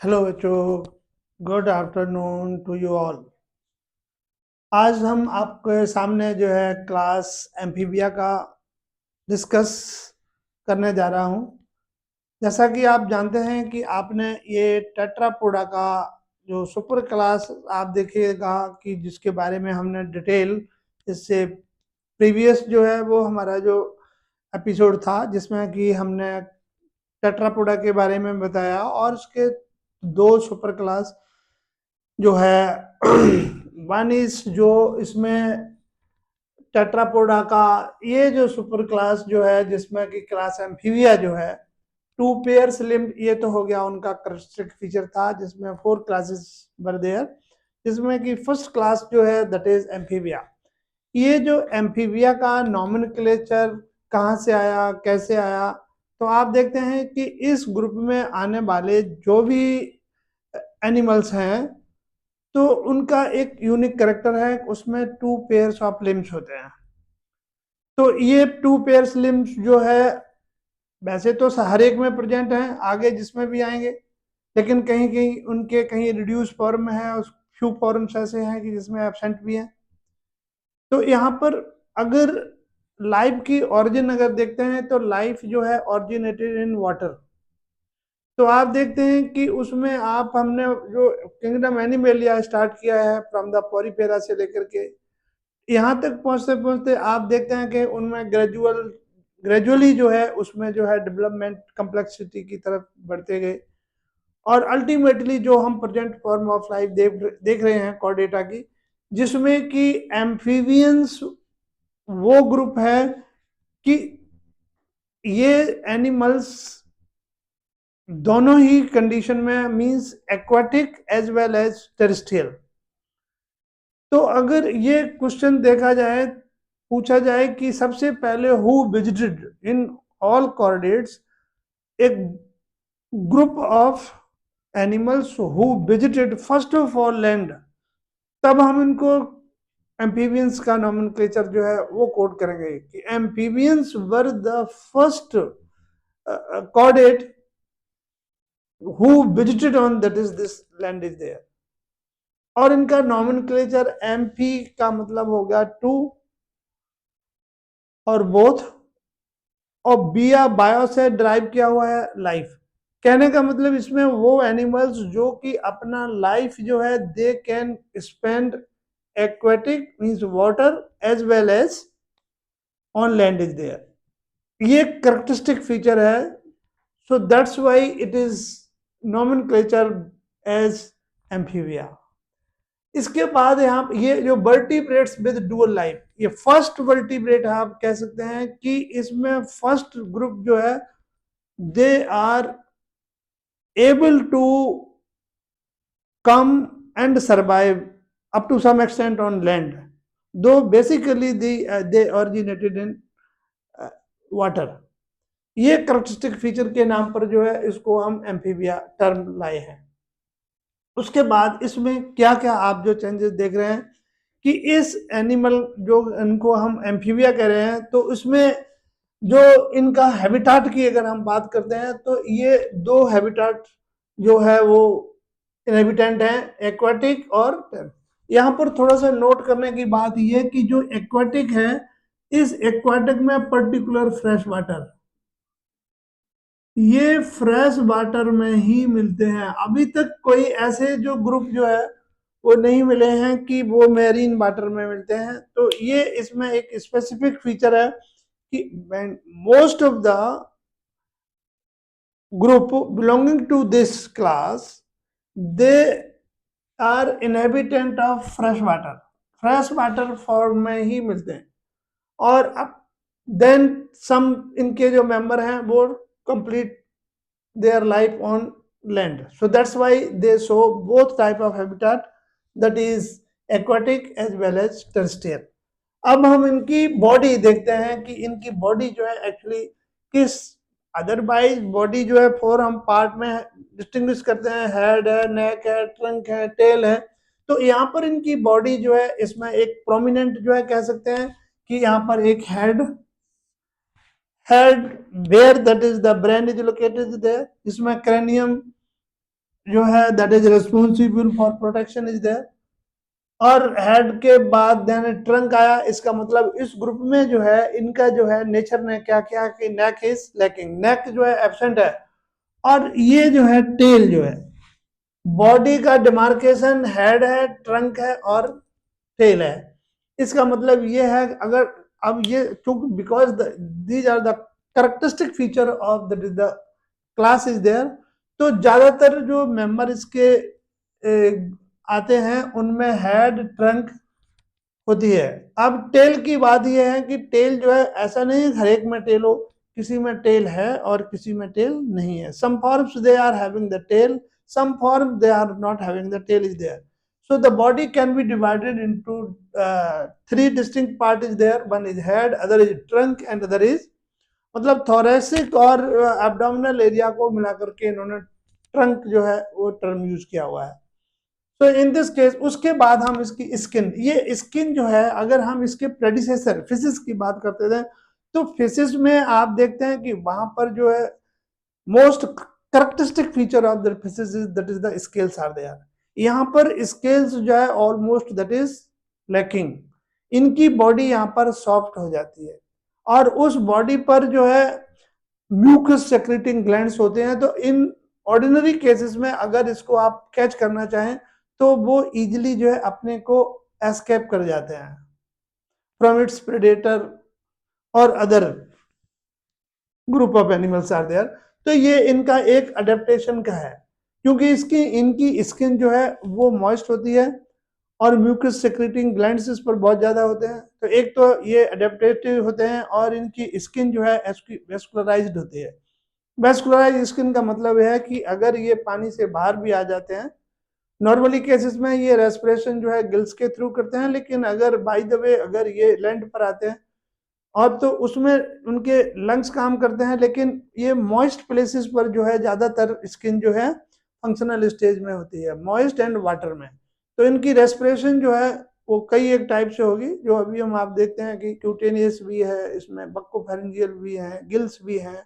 Hello बच्चों, good afternoon to you all. आज हम आपके सामने जो है क्लास एम्फीबिया का डिस्कस करने जा रहा हूँ। जैसा कि आप जानते हैं कि आपने ये टेट्रापोडा का जो सुपर क्लास आप देखिएगा कि जिसके बारे में हमने डिटेल इससे प्रीवियस जो है वो हमारा जो एपिसोड था जिसमें कि हमने टेट्रापोडा के बारे में बताया और उसके दो सुपर क्लास जो है वन इज जो इसमें टेट्रापोडा का ये जो सुपर क्लास जो है जिसमें कि क्लास एम्फीबिया जो है टू पेयर्स लिम्ब, ये तो हो गया उनका करेक्टरिस्टिक फीचर था जिसमें फोर क्लासेस वर देयर, जिसमें कि फर्स्ट क्लास जो है दैट इज एम्फीबिया। ये जो एम्फीबिया का नॉमेनक्लेचर कहाँ से आया, कैसे आया, तो आप देखते हैं कि इस ग्रुप में आने वाले जो भी एनिमल्स हैं तो उनका एक यूनिक करेक्टर है, उसमें टू पेयर्स ऑफ लिम्स होते हैं। तो ये टू पेयर्स लिम्स जो है वैसे तो हर एक में प्रेजेंट हैं, आगे जिसमें भी आएंगे, लेकिन कहीं कहीं उनके कहीं रिड्यूस फॉर्म में है, उस फ्यू फॉर्म्स ऐसे हैं कि जिसमें एब्सेंट भी हैं। तो यहाँ पर अगर लाइफ की ओरिजिन अगर देखते हैं तो लाइफ जो है ओरिजिनेटेड इन वाटर। तो आप देखते हैं कि उसमें आप हमने जो किंगडम एनिमेलिया स्टार्ट किया है फ्रॉम द पोरीफेरा से लेकर के यहाँ तक पहुंचते पहुंचते आप देखते हैं कि उनमें ग्रेजुअली जो है उसमें जो है डेवलपमेंट कम्प्लेक्सिटी की तरफ बढ़ते गए और अल्टीमेटली जो हम प्रेजेंट फॉर्म ऑफ लाइफ देख रहे हैं कॉर्डेटा की, जिसमें कि एम्फीबियंस वो ग्रुप है कि ये एनिमल्स दोनों ही कंडीशन में means aquatic as well as terrestrial. तो अगर ये क्वेश्चन देखा जाए, पूछा जाए कि सबसे पहले who visited in all chordates, एक group of animals who visited first of all land, तब हम इनको एम्फीबियंस का नॉमेनक्लेचर जो है वो कोड करेंगे कि amphibians were the first chordate who visited on that is this land is there. और इनका नॉमेनक्लेचर एम्फी का मतलब हो गया टू और बोथ, और बिया बायो से ड्राइव किया हुआ है लाइफ। कहने का मतलब इसमें वो एनिमल्स जो कि अपना लाइफ जो है they can spend aquatic means water as well as on land is there. ये करेक्टरिस्टिक फीचर है, so that's why it is nomenclature as amphibia. इसके बाद यहाँ ये जो वर्टिब्रेट्स विद डुअल लाइफ, ये फर्स्ट वर्टिब्रेट आप कह सकते हैं कि इसमें फर्स्ट ग्रुप जो है they are able to come and survive up to some extent on land, though basically they originated in water। ये करेक्टरिस्टिक फीचर के नाम पर जो है इसको हम एम्फीबिया टर्म लाए हैं। उसके बाद इसमें क्या क्या आप जो चेंजेस देख रहे हैं कि इस एनिमल जो इनको हम एम्फीबिया कह रहे हैं तो इसमें जो इनका हैबिटाट की अगर हम बात करते हैं तो ये दो हैबिटाट जो है वो इनहेबिटेंट है, एक्वाटिक और यहाँ पर थोड़ा सा नोट करने की बात ये कि जो एक्वाटिक है, इस एक्वाटिक में पर्टिकुलर फ्रेश वाटर, ये फ्रेश वाटर में ही मिलते हैं। अभी तक कोई ऐसे जो ग्रुप जो है वो नहीं मिले हैं कि वो मैरीन वाटर में मिलते हैं। तो ये इसमें एक स्पेसिफिक फीचर है कि most of the group belonging to this class, they are inhabitant of fresh water, fresh water form में ही मिलते हैं। और अब देन सम इनके जो मेंबर हैं वो complete their life on land, so that's why they show both type of habitat, that is aquatic as well as terrestrial. अब हम इनकी बॉडी देखते हैं कि इनकी बॉडी जो है एक्चुअली किस, अदरवाइज बॉडी जो है फोर हम पार्ट में डिस्टिंग्विश करते हैं, हेड है, नेक है, ट्रंक है, टेल है। तो यहाँ पर इनकी बॉडी जो है इसमें एक प्रोमिनेंट जो है कह सकते हैं कि यहाँ पर एक head where that is the brain is located there, इसमें क्रेनियम जो है that is responsible for protection is there, और हेड के बाद देन ट्रंक आया। इसका मतलब इस ग्रुप में जो है इनका जो है नेचर ने क्या किया कि नेक इज लैकिंग, नेक जो है एब्सेंट है, और ये जो है टेल जो है, बॉडी का डिमार्केशन हेड है, ट्रंक है और टेल है। इसका मतलब ये है अगर अब ये चूंकि because these are the characteristic feature of the class is there, तो ज्यादातर जो मेंबर इसके आते हैं उनमें हेड ट्रंक होती है। अब टेल की बात यह है कि टेल जो है ऐसा नहीं है हर एक में टेल हो, किसी में टेल है और किसी में टेल नहीं है। Some forms they are having the tail, some form they are not having, the tail is there. So the body can be divided into three distinct parts is there, one is head, other is trunk and other is, मतलब thoracic और abdominal area को मिलाकर के इन्होंने trunk जो है वो term use किया हुआ है। तो इन दिस केस उसके बाद हम इसकी स्किन, ये स्किन जो है अगर हम इसके प्रेडिसेसर फिसिस की बात करते थे, तो फिसिस में आप देखते हैं कि वहां पर जो है most characteristic feature of the fishes is that is the scales are there. यहाँ पर स्केल्स जो है ऑलमोस्ट दैट इज लैकिंग, इनकी बॉडी यहाँ पर सॉफ्ट हो जाती है, और उस बॉडी पर जो है म्यूकस सेक्रेटिंग ग्लैंड्स होते हैं। तो इन ऑर्डिनरी केसेस में अगर इसको आप कैच करना चाहें तो वो इजिली जो है अपने को एस्केप कर जाते हैं फ्रॉम इट्स प्रेडेटर और other group of animals are there. तो ये इनका एक अडेप्टेशन का है, क्योंकि इसकी इनकी स्किन जो है वो मॉइस्ट होती है और म्यूकस सेक्रेटिंग ग्लैंड्स इस पर बहुत ज्यादा होते हैं। तो एक तो ये अडेप्टेटिव होते हैं और इनकी स्किन जो है वेस्कुलराइज्ड होती है। वेस्कुलराइज्ड स्किन का मतलब है कि अगर ये पानी से बाहर भी आ जाते हैं, नॉर्मली केसेस में ये रेस्पिरेशन जो है गिल्स के थ्रू करते हैं, लेकिन अगर बाय द वे अगर ये लैंड पर आते हैं और तो उसमें उनके लंग्स काम करते हैं, लेकिन ये मॉइस्ट प्लेसेस पर जो है ज्यादातर स्किन जो है फंक्शनल स्टेज में होती है, मॉइस्ट एंड वाटर में। तो इनकी रेस्पिरेशन जो है वो कई एक टाइप से होगी, जो अभी हम आप देखते हैं कि क्यूटेनियस भी है, इसमें बक्कोफेरेंजियल भी है, गिल्स भी हैं,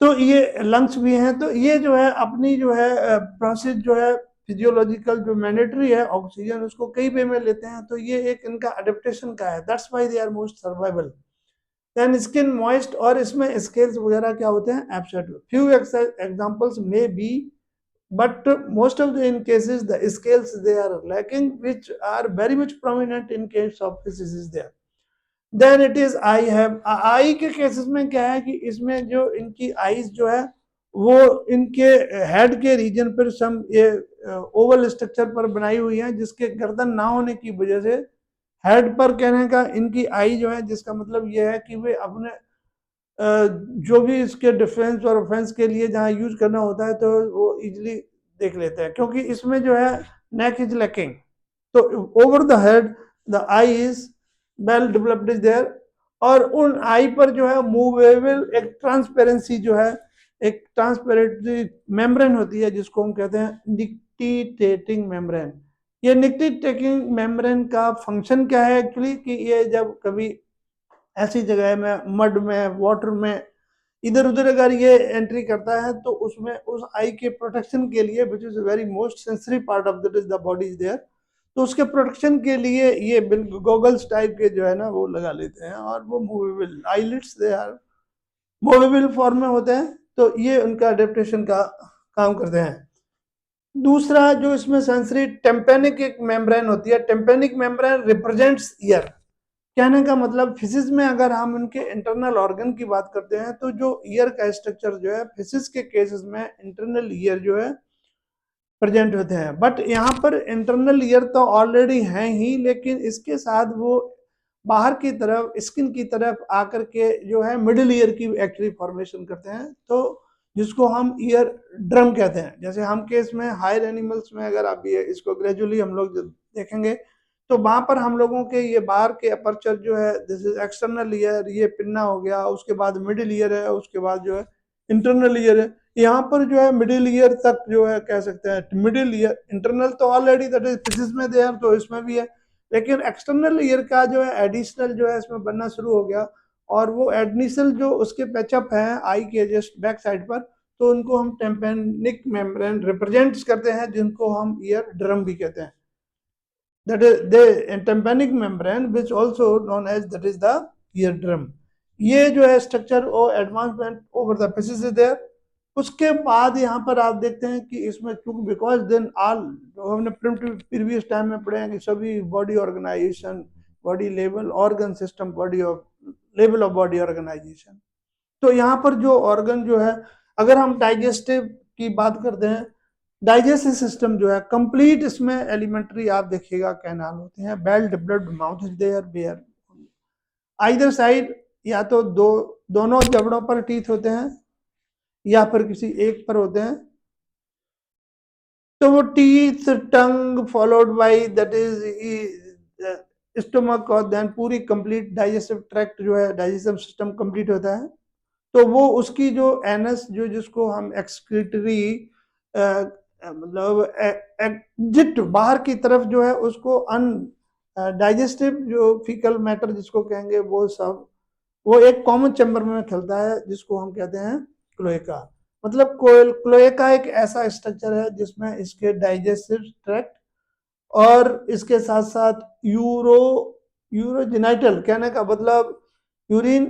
तो ये लंग्स भी हैं। तो ये जो है अपनी जो है प्रोसेस जो है फिजियोलॉजिकल जो मैंडेटरी है ऑक्सीजन उसको कई वे में लेते हैं, तो ये एक इनका अडेप्टेशन का है, that's why they are most survival. Then skin moist, और इसमें स्केल्स वगैरह क्या होते हैं absent. Few examples may be, but most of the in cases the scales they are lacking, which are very much prominent in case of physis is there. Then it is I have, I के केसेस में क्या है कि इसमें जो इनकी eyes जो है वो इनके हेड के रीजन पर सम ये ओवल स्ट्रक्चर पर बनाई हुई है, जिसके गर्दन ना होने की वजह से हेड पर कहने का इनकी आई जो है, जिसका मतलब ये है कि वे अपने जो भी इसके डिफेंस और ऑफेंस के लिए जहाँ यूज करना होता है तो वो इजिली देख लेते हैं, क्योंकि इसमें जो है नेक इज लैकिंग। तो over the head the eye is well developed is there, और उन आई पर जो है मूवेबल एक ट्रांसपेरेंसी जो है, एक ट्रांसपेरेंट मेम्ब्रेन होती है जिसको हम कहते हैं निक्टिटेटिंग मेम्ब्रेन। ये निक्टिटेटिंग मेम्ब्रेन का फंक्शन क्या है एक्चुअली, कि ये जब कभी ऐसी जगह में मड में वाटर में इधर उधर अगर ये एंट्री करता है तो उसमें उस आई के प्रोटेक्शन के लिए, which is very most sensitive part of that is the body is there, तो उसके प्रोटेक्शन के लिए ये गॉगल्स टाइप के जो है ना वो लगा लेते हैं, और वो movable eyelids they are movable form में होते हैं, तो ये उनका अडेप्टेशन का काम करते हैं। दूसरा जो इसमें सेंसरी टेम्पेनिक एक मेम्ब्रेन होती है, टेम्पेनिक मेम्ब्रेन रिप्रेजेंट्स ईयर। कहने का मतलब फिजिक्स में अगर हम उनके इंटरनल ऑर्गन की बात करते हैं तो जो ईयर का स्ट्रक्चर जो है फिजिक्स के केसेस में इंटरनल ईयर जो है प्रेजेंट होते हैं, बट यहाँ पर इंटरनल ईयर तो ऑलरेडी है ही, लेकिन इसके साथ वो बाहर की तरफ स्किन की तरफ आकर के जो है मिडिल ईयर की एक्चुअली फॉर्मेशन करते हैं, तो जिसको हम ईयर ड्रम कहते हैं। जैसे हम केस में हायर एनिमल्स में अगर आप ये इसको ग्रेजुअली हम लोग देखेंगे तो वहां पर हम लोगों के ये बाहर के अपर्चर जो है दिस इज एक्सटर्नल ईयर, ये पिन्ना हो गया, उसके बाद मिडिल ईयर है, उसके बाद जो है इंटरनल ईयर है। यहाँ पर जो है मिडिल ईयर तक जो है कह सकते हैं मिडिल ईयर, इंटरनल तो ऑलरेडी दैट इज फिजिक्स में दे तो इसमें भी है, लेकिन एक्सटर्नल ईयर का जो है एडिशनल जो है इसमें बनना शुरू हो गया, और वो एडिशनल जो उसके पैचअप है आई के जस्ट बैक साइड पर, तो उनको हम टेम्पेनिक मेम्ब्रेन रिप्रेजेंट्स करते हैं, जिनको हम ईयर ड्रम भी कहते हैं. That is the tympanic membrane, which also known as that is the eardrum. ये जो है स्ट्रक्चर और advancement over the faces is there. उसके बाद यहाँ पर आप देखते हैं कि इसमें क्योंकि बिकॉज देन ऑल जो हमने प्रीवियस टाइम में पढ़े हैं कि सभी body organisation, body level organ system, body of level of body organisation. तो यहाँ पर जो ऑर्गन जो है, अगर हम डाइजेस्टिव की बात करते हैं, डाइजेस्टिव सिस्टम जो है कंप्लीट, इसमें एलिमेंट्री आप देखिएगा कैनाल होते हैं, well developed mouth is there, bear either side, या तो दोनों जबड़ों पर टीथ होते हैं या फिर किसी एक पर होते हैं. तो वो teeth, tongue followed by that is stomach, और देन पूरी कंप्लीट डाइजेस्टिव ट्रैक्ट जो है, डाइजेस्टिव सिस्टम कंप्लीट होता है. तो वो उसकी जो एनस जो जिसको हम एक्सक्रीटरी मतलब एग्जिट बाहर की तरफ जो है, उसको अन डाइजेस्टिव जो फीकल मैटर जिसको कहेंगे, वो सब वो एक कॉमन चैम्बर में खिलता है, जिसको हम कहते हैं क्लोएका. मतलब क्लोएका एक ऐसा स्ट्रक्चर है जिसमें इसके डाइजेस्टिव ट्रैक्ट और इसके साथ साथ यूरोजेनाइटल, कहने का मतलब urine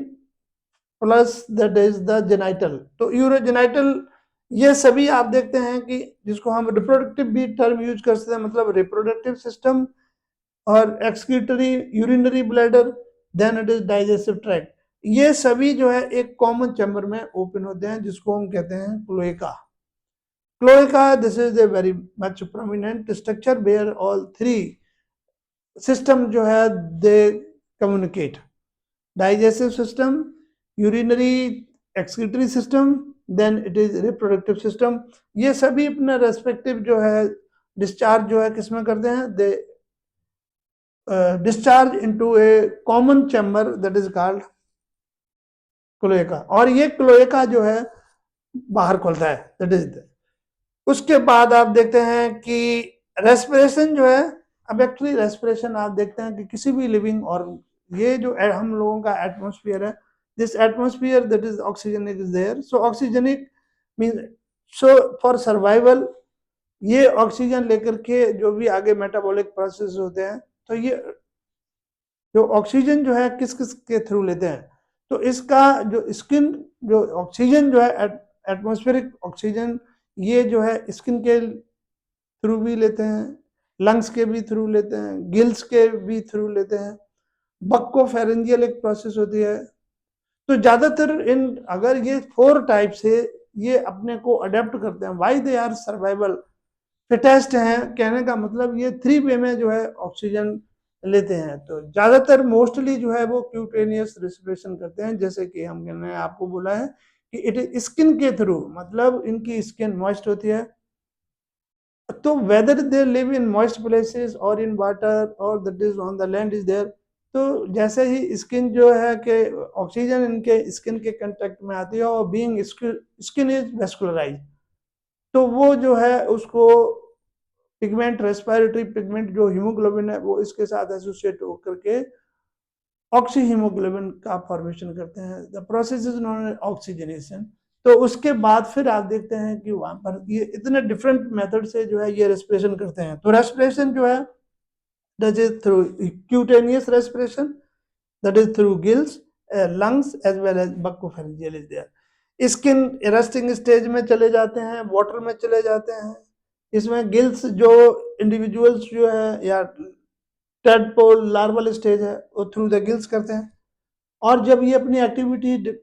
plus that is the genital. तो यूरोजेनाइटल, ये सभी आप देखते हैं कि जिसको हम रिप्रोडक्टिव भी टर्म यूज कर सकते हैं, मतलब रिप्रोडक्टिव सिस्टम और excretory urinary bladder, then it is digestive tract. ये सभी जो है एक कॉमन चैम्बर में ओपन होते हैं, जिसको हम कहते हैं cloaca. Cloaca, this is a very much prominent structure where all three system जो है they communicate. Digestive system, urinary excretory system, then it is reproductive system. ये सभी अपने रेस्पेक्टिव जो है डिस्चार्ज जो है किसमें करते हैं, they discharge into a common chamber that is called cloaca. और ये क्लोएका जो है बाहर खोलता है, दैट इज. उसके बाद आप देखते हैं कि रेस्पिरेशन जो है, अब एक्चुअली रेस्पिरेशन आप देखते हैं कि किसी भी लिविंग, और ये जो हम लोगों का एटमॉस्फेयर है, this atmosphere that is oxygenic is there. So oxygenic mean, so for survival, ये ऑक्सीजन लेकर के जो भी आगे मेटाबॉलिक प्रोसेस होते हैं, तो ये जो ऑक्सीजन जो है किस किस के थ्रू लेते हैं. तो इसका जो स्किन जो ऑक्सीजन जो है एटमॉस्फेरिक ऑक्सीजन, ये जो है स्किन के थ्रू भी लेते हैं, लंग्स के भी थ्रू लेते हैं, गिल्स के भी थ्रू लेते हैं. बक्कोफेरेंजियल एक प्रोसेस होती है. तो ज्यादातर इन, अगर ये 4 टाइप से ये अपने को अडेप्ट करते हैं, why they are survival fittest हैं, कहने का मतलब ये 3 वे में जो है ऑक्सीजन लेते हैं. तो ज्यादातर मोस्टली जो है वो क्यूटेनियस रेस्पिरेशन करते हैं, जैसे कि हमने आपको बोला है कि इट स्किन के थ्रू, मतलब इनकी स्किन मॉइस्ट होती है. तो whether they live in moist places और इन वाटर और that is on the land is there. तो जैसे ही स्किन जो है कि ऑक्सीजन इनके स्किन के कांटेक्ट में आती है, और बीइंग स्किन इज वेस्कुलराइज्ड, तो वो जो है उसको पिगमेंट, रेस्पिरेटरी पिगमेंट जो हीमोग्लोबिन है, वो इसके साथ एसोसिएट होकर के ऑक्सी हीमोग्लोबिन का फॉर्मेशन करते हैं. The process is known as oxygenation. तो उसके बाद फिर आप देखते हैं कि वहां पर ये इतने डिफरेंट मेथड से जो है ये रेस्पिरेशन करते हैं. तो रेस्पिरेशन जो है that is through cutaneous respiration, that is through gills, lungs as well as buccopharyngeal is there. Skin resting stage में चले जाते हैं, वाटर में चले जाते हैं. इसमें गिल्स जो इंडिविजुअल्स जो है या टेडपोल लार्वल स्टेज है, वो थ्रू द गिल्स करते हैं. और जब ये अपनी एक्टिविटी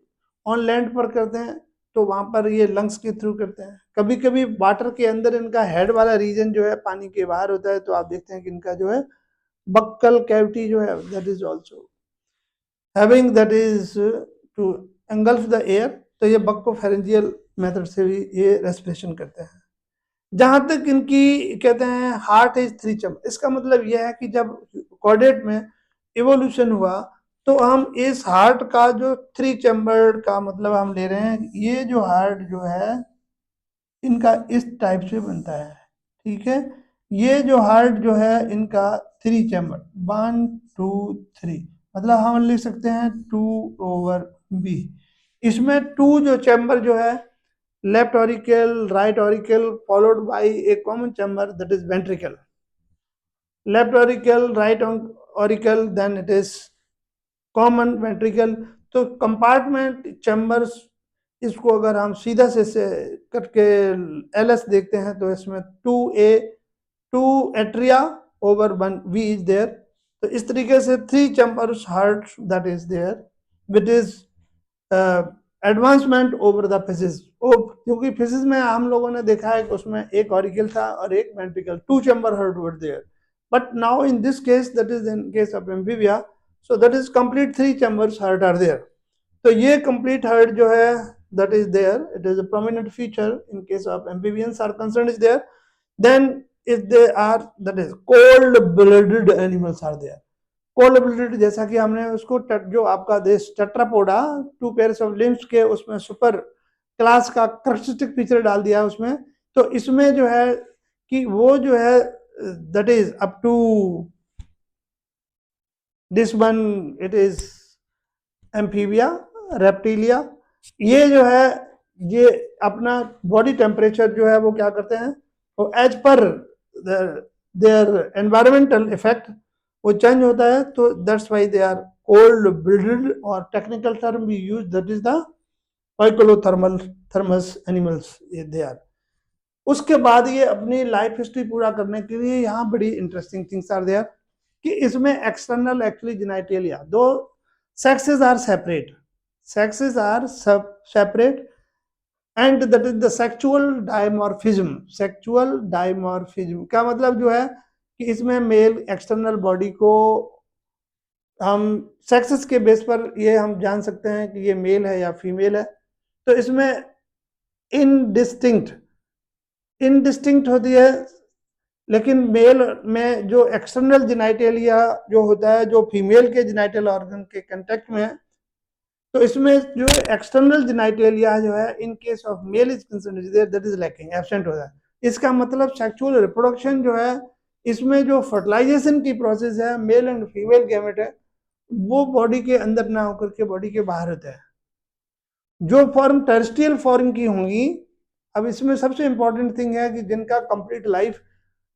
ऑन लैंड पर करते हैं, तो वहां पर ये लंग्स के थ्रू करते हैं. कभी कभी वाटर के अंदर इनका हेड वाला रीजन जो है पानी के बाहर होता है, तो आप देखते हैं कि इनका जो है बक्कल कैविटी जो है that is also having that is to engulf the air. तो ये बक्कोफेरेंजियल मेथड से भी ये रेस्पिरेशन करते हैं. जहां तक इनकी कहते हैं हार्ट इज 3 चैम्बर, इसका मतलब यह है कि जब कॉर्डेट में इवोल्यूशन हुआ, तो हम इस हार्ट का जो 3 चैम्बर का मतलब हम ले रहे हैं, ये जो हार्ट जो है इनका इस टाइप से बनता है. ठीक है, ये जो हार्ट जो है इनका 3 चैम्बर, 1 2 3, मतलब हम लिख सकते हैं 2/b. इसमें 2 जो चैम्बर जो है left auricle, right auricle, followed by a common chamber, that is ventricle. Left auricle, right auricle, then it is common ventricle. तो कंपार्टमेंट चैम्बर्स, इसको अगर हम सीधा से करके एलएस देखते हैं तो इसमें 2 atria over 1 V is there. तो इस तरीके से 3 chambers heart that is there which is advancement over the fishes. क्योंकि फिजिस में हम लोगों ने देखा है कि उसमें एक ऑरिकल था और एक ventricle, 2 chamber heart were there. But now in this case, that is in case of amphibia, so that is complete 3 chambers heart are there. तो ये complete heart जो है that is there, it is a prominent feature in case of amphibians are concerned is there. Then if they are, that is cold blooded animals are there. Cold blooded जैसा कि हमने उसको जो आपका देश Tetrapoda 2 pairs of limbs के उसमें super class का कैरेक्टरिस्टिक फीचर डाल दिया उसमें. तो इसमें जो है कि वो जो है that is up to this one, it is amphibia reptilia. ये जो है ये अपना बॉडी टेम्परेचर जो है वो क्या करते हैं, वो as per their environmental effect वो चेंज होता है. तो that's why they are cold blooded, और technical term we use that is the poikilothermal thermous animals they are. उसके बाद ये अपनी लाइफ हिस्ट्री पूरा करने के लिए यहाँ बड़ी इंटरेस्टिंग थिंग्स आर देयर कि इसमें एक्सटर्नल एक्चुअली जेनिटलिया, दो sexes are separate, sexes are separate, and that is the sexual dimorphism. sexual dimorphism क्या मतलब जो है कि इसमें मेल एक्सटर्नल बॉडी को हम सेक्सेस के बेस पर ये हम जान सकते हैं कि ये मेल है या फीमेल है. तो इसमें इनडिस्टिंक्ट होती है, लेकिन मेल में जो एक्सटर्नल जेनिटलिया जो होता है जो फीमेल के जेनिटल ऑर्गन के कांटेक्ट में है, तो इसमें जो एक्सटर्नल जेनिटलिया जो है इन case of mail is concerned that is lacking, absent होता है. इसका मतलब सेक्सुअल रिप्रोडक्शन जो है इसमें जो फर्टिलाइजेशन की प्रोसेस है मेल एंड फीमेल गैमेट है वो बॉडी के अंदर ना होकर के बॉडी के बाहर होता है. जो फॉर्म टेरेस्ट्रियल फॉर्म की होंगी, अब इसमें सबसे इंपॉर्टेंट थिंग है कि जिनका कंप्लीट लाइफ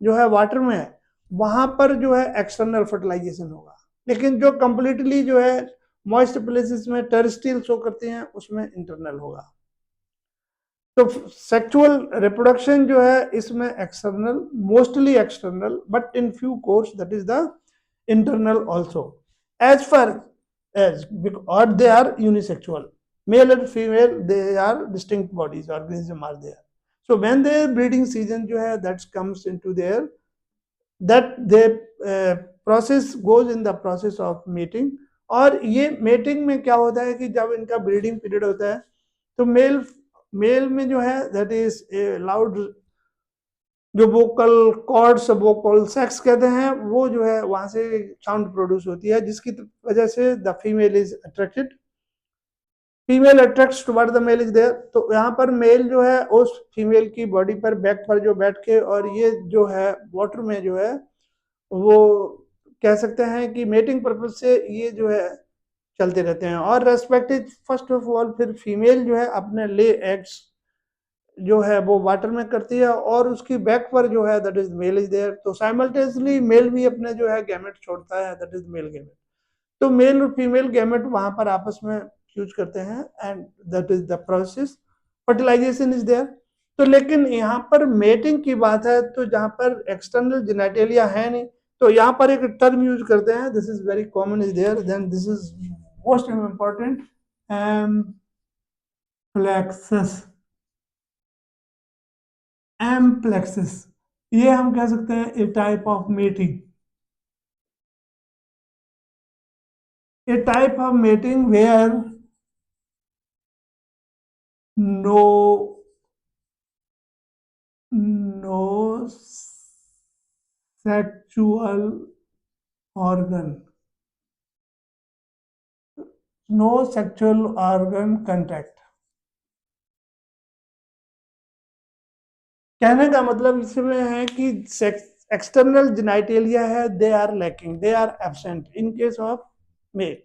जो है वाटर में है वहां पर जो है एक्सटर्नल फर्टिलाइजेशन होगा, लेकिन जो कंप्लीटली जो है मॉइस्ट प्लेसेस में टेरेस्ट्रियल शो करते हैं उसमें इंटरनल होगा. तो सेक्सुअल रिप्रोडक्शन जो है इसमें external, mostly external, but in few course that is the internal also as far as, और they are unisexual. male and female they are distinct bodies, organism are there. So when their breeding season जो है that comes into their, that they process goes in the process of mating. और ये mating में क्या होता है कि जब इनका breeding period होता है तो मेल में जो है that is a loud जो वोकल कॉर्ड्स वोकल सेक्स कहते हैं वो जो है वहां से साउंड प्रोड्यूस होती है जिसकी वजह से the female is attracted, female attracts toward the male is there. तो यहाँ पर मेल जो है उस फीमेल की बॉडी पर बैक पर जो बैठ के, और ये जो है वाटर में जो है वो कह सकते हैं कि मेटिंग पर्पज से ये जो है चलते रहते हैं. और रेस्पेक्टिव फर्स्ट ऑफ ऑल फिर फीमेल जो है अपने ले एग्स जो है वो वाटर में करती है और उसकी बैक पर जो है that is male is there. तो साइमल्टेनियसली मेल भी अपने जो है गैमेट छोड़ता है, दैट इज मेल गैमेट. तो मेल और फीमेल गैमेट वहां पर आपस में यूज करते हैं and that is the process, fertilization is there. तो लेकिन यहाँ पर मेटिंग की बात है तो जहाँ पर एक्सटर्नल जेनिटलिया है नहीं, तो यहाँ पर एक टर्म यूज करते हैं, this is very common is there, then this is most important, amplexus. Amplexus ये हम कह सकते हैं a type of mating, a type of mating where no sexual organ, no sexual organ contact. कहने का मतलब इसमें है कि एक्सटर्नल जेनिटलिया है they are lacking, they are absent in case of male.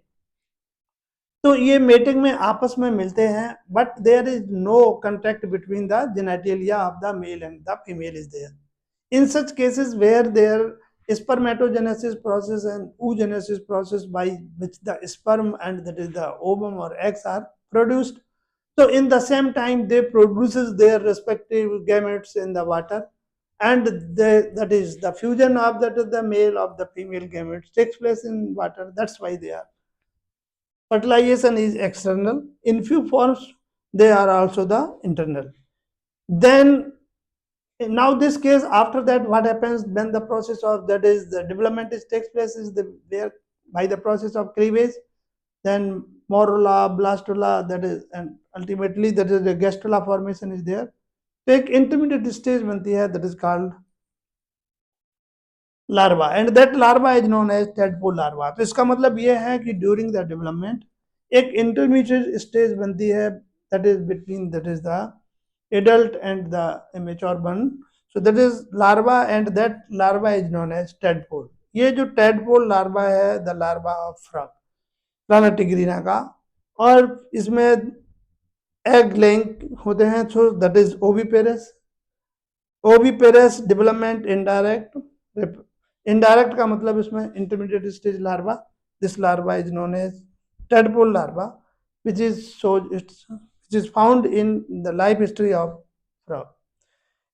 तो ये मेटिंग में आपस में मिलते हैं, but there is no contact between the genitalia of the male and the female is there. In such cases where there spermatogenesis process and oogenesis process by which the sperm and that is the ovum or eggs are produced, so in the same time they produces their respective gametes in the water, and that is the fusion of that is the male of the female gametes takes place in water. That's why they are. Fertilization is external. In few forms, they are also the internal. Then now this case, after that, what happens when the process of that is the development is takes place is the where by the process of cleavage, then morula, blastula, that is, and ultimately that is the gastrula formation is there. तो एक intermediate stage बनती है, that is called larva, and that larva is known as tadpole larva. तो इसका मतलब ये है कि during the development एक intermediate stage बनती है, that is between that is the adult and the immature one. So that is larva, and that larva is known as tadpole. ये जो tadpole larva है, the larva of frog, Rana tigrina का, और इसमें egg laying होते हैं. So that is oviparous. Oviparous development indirect. Indirect का मतलब इसमें intermediate stage larva. This larva is known as tadpole larva which is found in the life history of frog.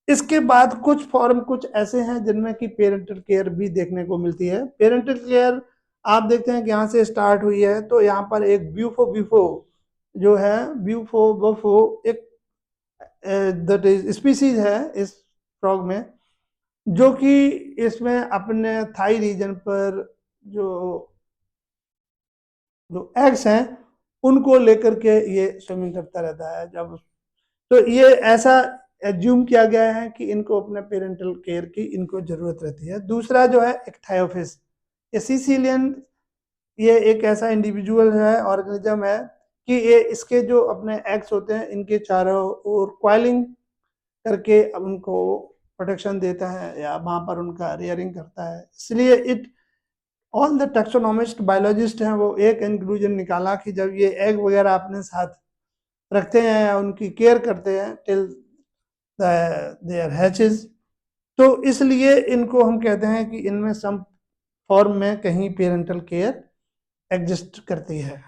इसके बाद कुछ फॉर्म कुछ ऐसे हैं जिनमें कि पेरेंटल केयर भी देखने को मिलती है. पेरेंटल केयर आप देखते हैं कि यहाँ से स्टार्ट हुई है, तो यहाँ पर एक ब्यूफो जो है, ब्यूफो एक दैट इज स्पीसीज है इस फ्रॉग में, जो कि इसमें अपने थाई रीजन पर जो एग्स हैं उनको लेकर के ये स्विमिंग करता रहता है. जब तो ये ऐसा एज्यूम किया गया है कि इनको अपने पेरेंटल केयर की इनको जरूरत रहती है. दूसरा जो है इक्थायोफिस, ये सिसिलियन, ये एक ऐसा इंडिविजुअल है, ऑर्गेनिज्म है कि ये इसके जो अपने एग्स होते हैं इनके चारों ओर क्वाइलिंग करके उनको प्रोटेक्शन देता है या वहां पर उनका रेयरिंग करता है. इसलिए it all the taxonomist biologist हैं, वो एक इंक्लूजन निकाला कि जब ये एग वगैरह अपने साथ रखते हैं या उनकी केयर करते हैं टिल देयर हैचेस, तो इसलिए इनको हम कहते हैं कि इनमें सम फॉर्म में कहीं पेरेंटल केयर एग्जिस्ट करती है.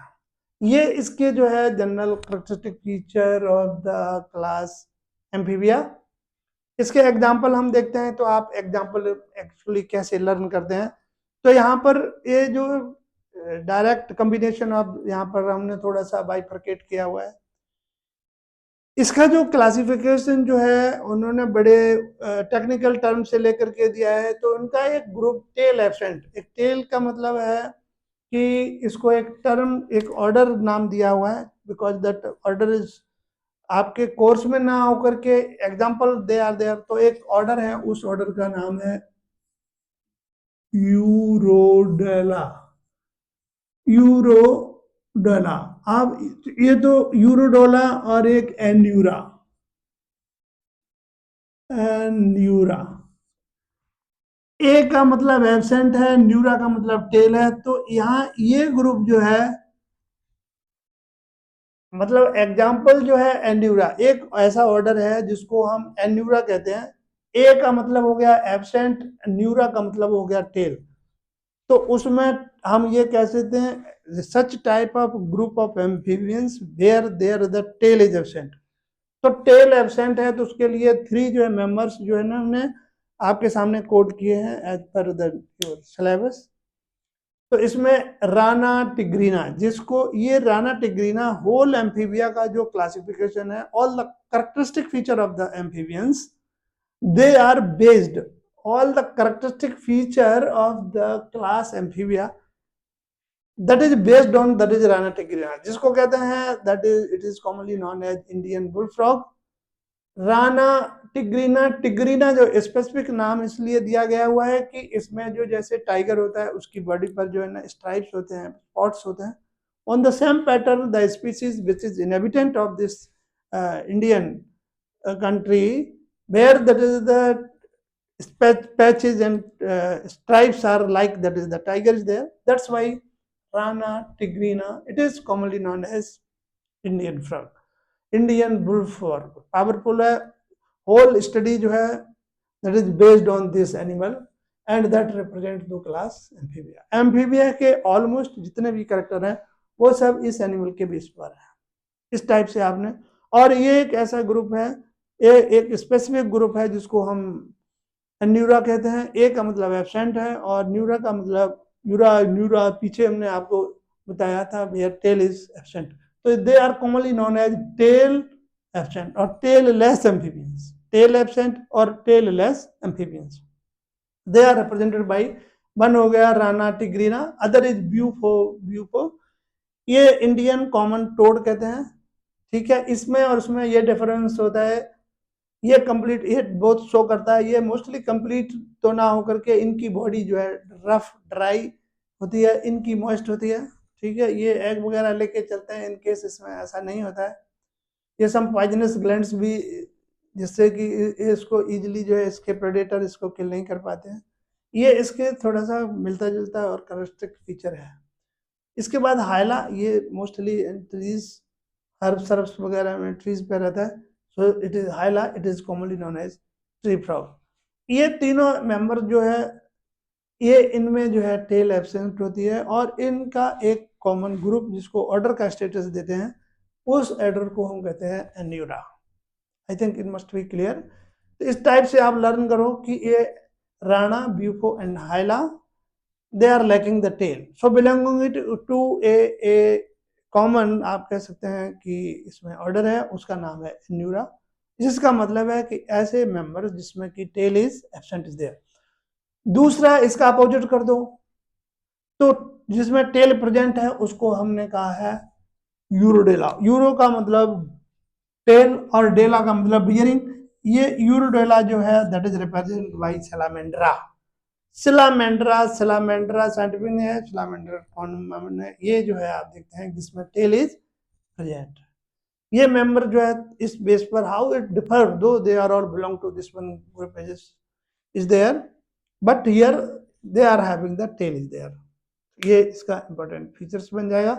ये इसके जो है general characteristic feature of the class amphibia. इसके एग्जाम्पल हम देखते हैं, तो आप एग्जाम्पल एक्चुअली कैसे लर्न करते हैं. तो यहाँ पर ये जो डायरेक्ट कॉम्बिनेशन ऑफ, यहाँ पर हमने थोड़ा सा बाइफरकेट किया हुआ है. इसका जो क्लासिफिकेशन जो है उन्होंने बड़े टेक्निकल टर्म से लेकर के दिया है. तो उनका एक ग्रुप टेल एब्सेंट, एक टेल का मतलब है कि इसको एक टर्म, एक ऑर्डर नाम दिया हुआ है, बिकॉज दैट ऑर्डर इज आपके कोर्स में ना होकर के एग्जाम्पल दे आर देयर. तो एक ऑर्डर है, उस ऑर्डर का नाम है यूरोडेला. यूरोडेला. आप ये तो यूरोडोला और एक एन्यूरा. एन्यूरा, ए का मतलब एब्सेंट है, न्यूरा का मतलब टेल है. तो यहाँ ये ग्रुप जो है, मतलब एग्जाम्पल जो है एन्यूरा, एक ऐसा ऑर्डर है जिसको हम एन्यूरा कहते हैं. ए का मतलब हो गया एब्सेंट, न्यूरा का मतलब हो गया टेल. तो उसमें हम ये कह सकते हैं such type of group of amphibians where there the tail is absent. तो टेल एब्सेंट है, तो उसके लिए 3 जो है मेंबर्स जो है ना हमने आपके सामने कोड किए हैं एज पर द सिलेबस. तो इसमें राना टिग्रीना, जिसको ये राना टिग्रीना होल एम्फीबिया का जो क्लासिफिकेशन है, all the characteristic feature of the amphibians they are based, all the characteristic feature of the class amphibia that is based on that is Rana tigrina, जिसको कहते हैं that is it is commonly known as Indian bullfrog. Rana tigrina, tigrina जो specific नाम इसलिए दिया गया हुआ है कि इसमें जो जैसे टाइगर होता है उसकी बॉडी पर जो है ना स्ट्राइप्स होते हैं, स्पॉट्स होते हैं. On the same pattern the species which is inhabitant of this Indian country where that is the patches and stripes are like that is the tiger is there. That's why Rana tigrina. It is commonly known as Indian frog, Indian bullfrog. Powerful है. Whole study जो है that is based on this animal and that represent the class amphibia. Amphibia के almost जितने भी character हैं वो सब इस एनिमल के बेस पर है. इस टाइप से आपने, और ये एक ऐसा ग्रुप है, ये एक स्पेसिफिक ग्रुप है जिसको हम न्यूरा कहते हैं. ए का मतलब एब्सेंट है और न्यूरा का मतलब यूरा न्यूरा पीछे हमने आपको बताया था वेयर टेल इज एब्सेंट. तो they are commonly known as tail absent और tailless amphibians. Tail absent और tailless amphibians. They are represented by, one हो गया Rana tigrina, other is Bufo. Bufo ये इंडियन कॉमन टोड कहते हैं. ठीक है, इसमें और उसमें ये डिफरेंस होता है. ये कंप्लीट, ये बहुत शो करता है. ये मोस्टली कंप्लीट तो ना होकर के इनकी बॉडी जो है रफ ड्राई होती है, इनकी मॉइस्ट होती है. ठीक है, ये एग वगैरह लेके चलते हैं. इन केस इसमें ऐसा नहीं होता है. ये सम पॉइजनस ग्लैंड्स भी, जिससे कि इसको इजीली जो है इसके प्रेडेटर इसको किल नहीं कर पाते हैं. ये इसके थोड़ा सा मिलता जुलता और करेक्टरिस्टिक फीचर है. इसके बाद हाइला, ये मोस्टली ट्रीज, हर्ब सर्ब्स वगैरह में ट्रीज पे रहता है. So it is Hyla, it is commonly known as tree frog. ये तीनों मेंबर जो है ये इनमें जो है टेल एब्सेंट होती है और इनका एक कॉमन ग्रुप जिसको ऑर्डर का स्टेटस देते हैं, उस ऑर्डर को हम कहते हैं Anura. I think it must be clear. तो इस टाइप से आप लर्न करो कि ये Rana, Bufo and Hyla, they are lacking the tail. So belonging it to a common, आप कह सकते हैं कि इसमें ऑर्डर है, उसका नाम है न्यूरा, जिसका मतलब है कि ऐसे मेंबर जिसमें कि tail is absent is there. दूसरा इसका अपोजिट कर दो, तो जिसमें टेल प्रेजेंट है उसको हमने कहा है यूरोडेला. यूरो का मतलब टेल और डेला का मतलब बियरिंग. ये यूरोडेला जो है that is represented by Salamandra. Salamandra, Salamandra scientific है, सिलामेंड्रा कॉमन है. ये जो है आप देखते हैं जिसमें टेल इज प्रेजेंट. ये मेंबर जो है इस बेस पर how it differ, though they are all belong to this one group is there, but here they are having the tail is there. ये इसका इंपॉर्टेंट फीचर्स बन जाएगा.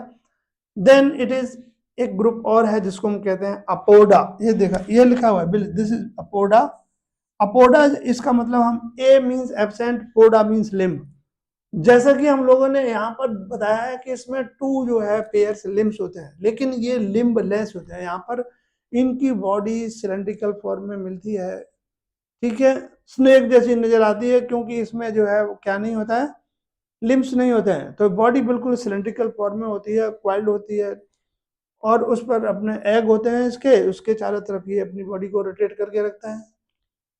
देन इट इज एक ग्रुप और है जिसको हम कहते हैं अपोडा. ये देखा, ये लिखा हुआ है, दिस इज अपोडा. अपोडा, इसका मतलब हम a means absent, poda means limb. जैसा कि हम लोगों ने यहाँ पर बताया है कि इसमें टू जो है पेयर्स लिम्स होते हैं, लेकिन ये लिम्ब लेस होते हैं. यहाँ पर इनकी बॉडी सिलेंड्रिकल फॉर्म में मिलती है. ठीक है, स्नेक जैसी नजर आती है क्योंकि इसमें जो है वो क्या नहीं होता है, लिम्स नहीं होते हैं. तो बॉडी बिल्कुल सिलेंड्रिकल फॉर्म में होती है, क्वाइल्ड होती है, और उस पर अपने एग होते हैं इसके, उसके चारों तरफ ये अपनी बॉडी को रोटेट करके रखता है.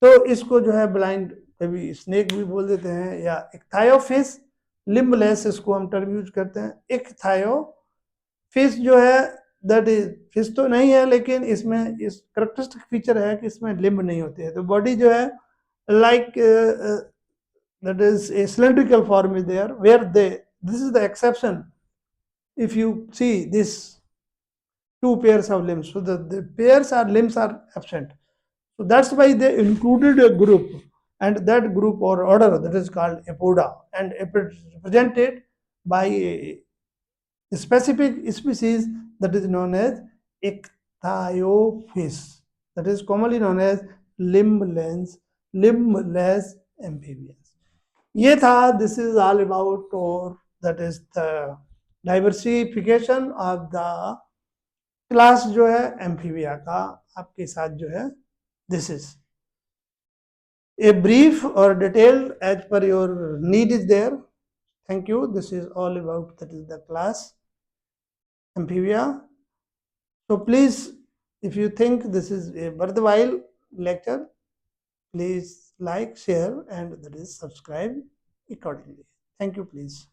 तो इसको जो है ब्लाइंड कभी स्नेक भी बोल देते हैं, या एक थायोफिश, लिम्बलेस इसको हम टर्म यूज करते हैं. एक थायोफिश जो है दैट इज फिश तो नहीं है, लेकिन इसमें इस करेक्टरिस्टिक फीचर है कि इसमें लिम्ब नहीं होते हैं. तो बॉडी जो है like that is a cylindrical form is there where they, this is the exception. If you see this two pairs of limbs, so the pairs or limbs are absent. So that's why they included a group, and that group or order that is called apoda, and it is represented by a specific species that is known as ichthyophis, that is commonly known as limbless amphibians. ये था, this is all about, or that is the diversification of the class जो है amphibia का आपके साथ जो है. This is a brief और detailed as per your need is there. Thank you. This is all about that is the class amphibia. So please, if you think this is a worthwhile lecture, please like, share, and that is subscribe accordingly. Thank you, please.